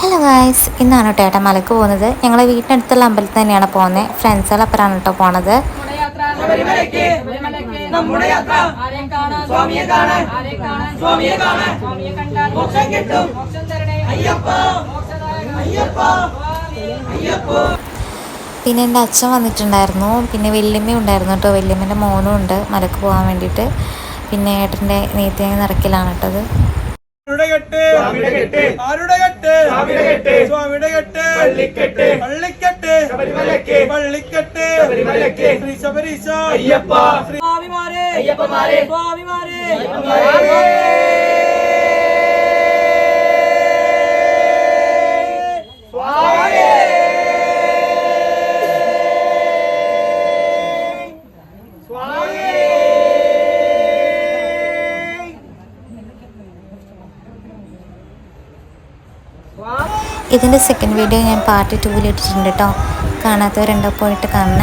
Hello guys, ഇന്നാണ് കേട്ടോ ഏട്ടാ മലക്ക് പോകുന്നത്. ഞങ്ങൾ വീട്ടിനടുത്തുള്ള അമ്പലത്തിൽ തന്നെയാണ് പോകുന്നത്. ഫ്രണ്ട്സുകൾ അപ്പുറമാണ് കേട്ടോ പോണത്. പിന്നെ എൻ്റെ അച്ഛൻ വന്നിട്ടുണ്ടായിരുന്നു, പിന്നെ വല്യമ്മ ഉണ്ടായിരുന്നു കേട്ടോ. വല്യമ്മൻ്റെ മോനും ഉണ്ട് മലക്ക് പോകാൻ വേണ്ടിയിട്ട്. പിന്നെ ഏട്ടൻ്റെ നെയ്ത്തേ നിറക്കലാണ് കേട്ടത്. ഇതിൻ്റെ സെക്കൻഡ് വീഡിയോ ഞാൻ പാർട്ട് 2 ഇട്ടിട്ടുണ്ട് കേട്ടോ. കാണാത്തവരുണ്ടോ പോയിട്ട് കാണണേ.